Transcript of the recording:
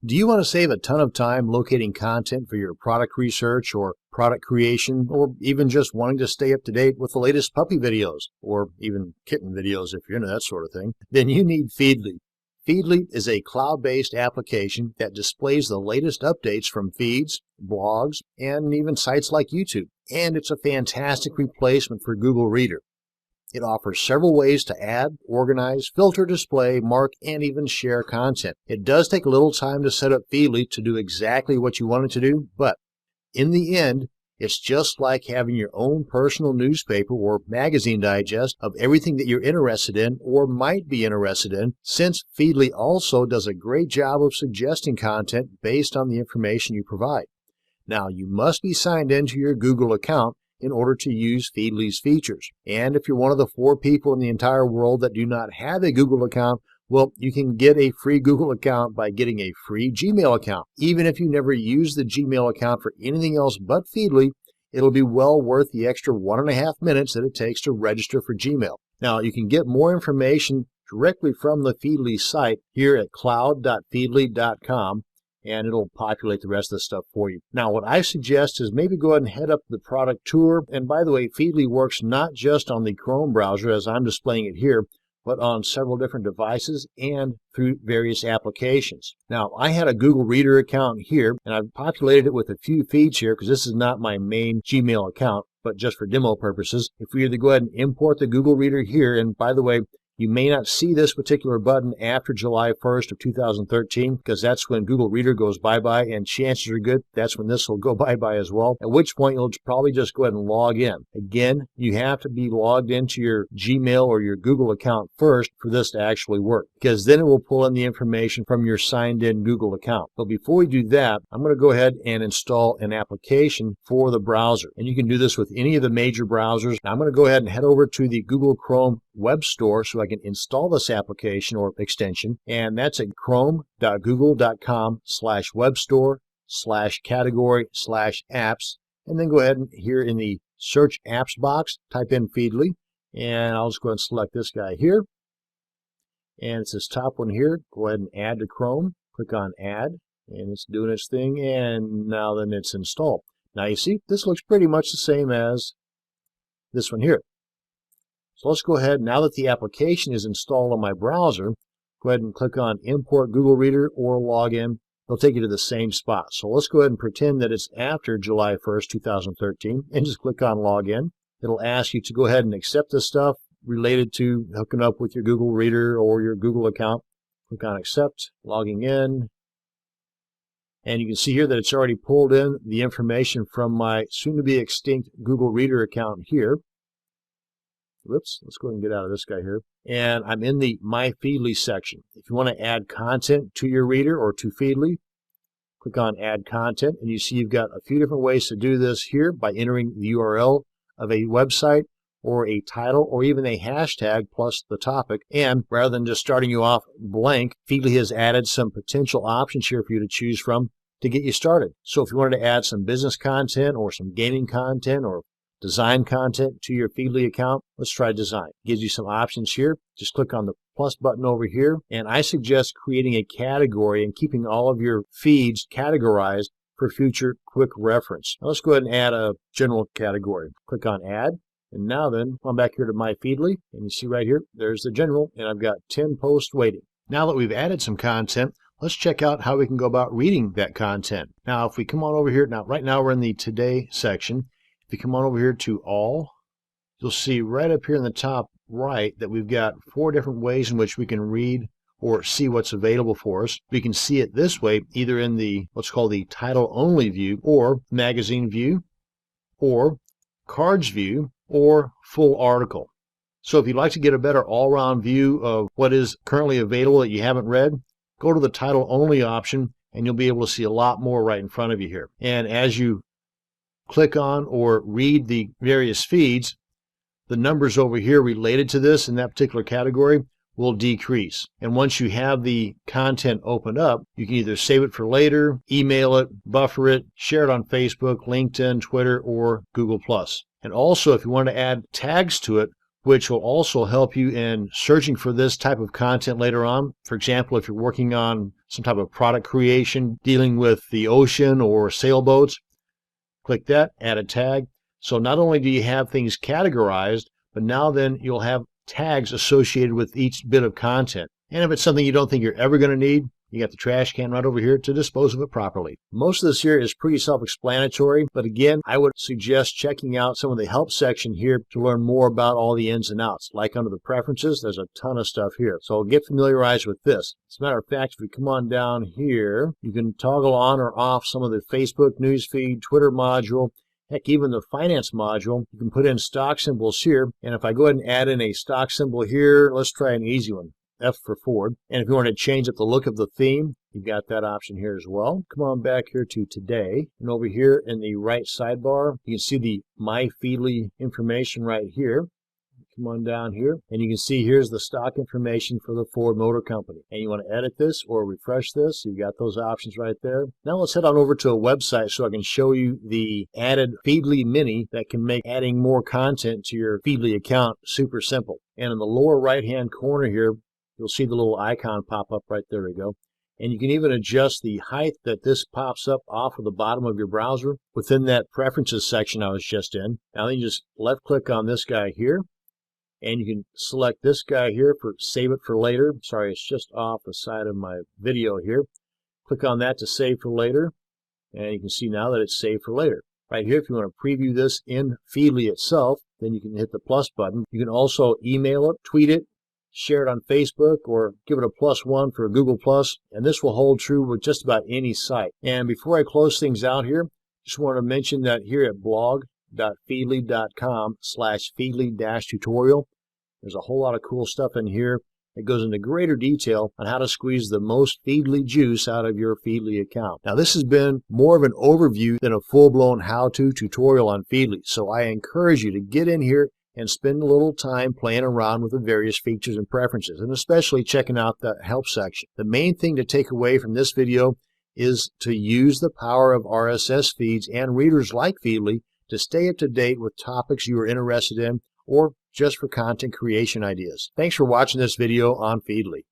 Do you want to save a ton of time locating content for your product research or product creation, or even just wanting to stay up to date with the latest puppy videos, or even kitten videos if you're into that sort of thing? Then you need Feedly. Feedly is a cloud-based application that displays the latest updates from feeds, blogs, and even sites like YouTube. And it's a fantastic replacement for Google Reader. It offers several ways to add, organize, filter, display, mark, and even share content. It does take a little time to set up Feedly to do exactly what you want it to do, but in the end, it's just like having your own personal newspaper or magazine digest of everything that you're interested in or might be interested in, since Feedly also does a great job of suggesting content based on the information you provide. Now, you must be signed into your Google account in order to use Feedly's features. And if you're one of the 4 people in the entire world that do not have a Google account, well, you can get a free Google account by getting a free Gmail account. Even if you never use the Gmail account for anything else but Feedly, it'll be well worth the extra 1.5 minutes that it takes to register for Gmail. Now, you can get more information directly from the Feedly site here at cloud.feedly.com. and it'll populate the rest of the stuff for you. Now, what I suggest is maybe go ahead and head up the product tour. And by the way, Feedly works not just on the Chrome browser, as I'm displaying it here, but on several different devices and through various applications. Now, I had a Google Reader account here, and I've populated it with a few feeds here because this is not my main Gmail account, but just for demo purposes. If we either go ahead and import the Google Reader here, and by the way, you may not see this particular button after July 1st of 2013 because that's when Google Reader goes bye-bye, and chances are good that's when this will go bye-bye as well, at which point you'll probably just go ahead and log in. Again, you have to be logged into your Gmail or your Google account first for this to actually work, because then it will pull in the information from your signed-in Google account. But before we do that, I'm going to go ahead and install an application for the browser. And you can do this with any of the major browsers. Now, I'm going to go ahead and head over to the Google Chrome web store so I can install this application or extension, and that's at chrome.google.com/webstore/category/apps, and then go ahead and here in the search apps box type in Feedly, and I'll just go ahead and select this guy here, and it's this top one here. Go ahead and add to Chrome, click on add, and it's doing its thing, and now then it's installed. Now you see this looks pretty much the same as this one here. So let's go ahead, now that the application is installed on my browser, go ahead and click on Import Google Reader or Login. They'll take you to the same spot. So let's go ahead and pretend that it's after July 1st, 2013, and just click on Login. It'll ask you to go ahead and accept this stuff related to hooking up with your Google Reader or your Google account. Click on Accept, logging in, and you can see here that it's already pulled in the information from my soon-to-be extinct Google Reader account here. Whoops, let's go ahead and get out of this guy here. And I'm in the My Feedly section. If you want to add content to your reader or to Feedly, click on Add Content, and you see you've got a few different ways to do this here by entering the URL of a website or a title or even a hashtag plus the topic. And rather than just starting you off blank, Feedly has added some potential options here for you to choose from to get you started. So if you wanted to add some business content or some gaming content or design content to your Feedly account, let's try design. It gives you some options here. Just click on the plus button over here, and I suggest creating a category and keeping all of your feeds categorized for future quick reference. Now let's go ahead and add a general category. Click on add, and now then come back here to My Feedly, and you see right here there's the general, and I've got 10 posts waiting. Now that we've added some content, let's check out how we can go about reading that content. Now if we come on over here, right now we're in the Today section. If you come on over here to All, you'll see right up here in the top right that we've got 4 different ways in which we can read or see what's available for us. We can see it this way, either in the what's called the title only view, or magazine view, or cards view, or full article. So if you'd like to get a better all-around view of what is currently available that you haven't read, go to the title only option and you'll be able to see a lot more right in front of you here. And as you click on or read the various feeds, the numbers over here related to this in that particular category will decrease. And once you have the content opened up, you can either save it for later, email it, buffer it, share it on Facebook, LinkedIn, Twitter, or Google+. And also, if you want to add tags to it, which will also help you in searching for this type of content later on. For example, if you're working on some type of product creation, dealing with the ocean or sailboats, click that, add a tag. So not only do you have things categorized, but now then you'll have tags associated with each bit of content. And if it's something you don't think you're ever going to need, you got the trash can right over here to dispose of it properly. Most of this here is pretty self-explanatory, but again, I would suggest checking out some of the help section here to learn more about all the ins and outs. Like under the preferences, there's a ton of stuff here. So get familiarized with this. As a matter of fact, if we come on down here, you can toggle on or off some of the Facebook newsfeed, Twitter module, heck, even the finance module. You can put in stock symbols here. And if I go ahead and add in a stock symbol here, let's try an easy one. F for Ford. And if you want to change up the look of the theme, you've got that option here as well. Come on back here to today. And over here in the right sidebar, you can see the My Feedly information right here. Come on down here, and you can see here's the stock information for the Ford Motor Company. And you want to edit this or refresh this, you've got those options right there. Now let's head on over to a website so I can show you the added Feedly Mini that can make adding more content to your Feedly account super simple. And in the lower right-hand corner here, you'll see the little icon pop up right there. We go. And you can even adjust the height that this pops up off of the bottom of your browser within that preferences section I was just in. Now then you just left click on this guy here, and you can select this guy here for save it for later. Sorry, it's just off the side of my video here. Click on that to save for later, and you can see now that it's saved for later. Right here, if you want to preview this in Feedly itself, then you can hit the plus button. You can also email it, tweet it, share it on Facebook, or give it a +1 for Google+, and this will hold true with just about any site. And before I close things out here, just want to mention that here at blog.feedly.com/feedly-tutorial, there's a whole lot of cool stuff in here that goes into greater detail on how to squeeze the most Feedly juice out of your Feedly account. Now, this has been more of an overview than a full-blown how-to tutorial on Feedly, so I encourage you to get in here and spend a little time playing around with the various features and preferences, and especially checking out the help section. The main thing to take away from this video is to use the power of RSS feeds and readers like Feedly to stay up to date with topics you are interested in, or just for content creation ideas. Thanks for watching this video on Feedly.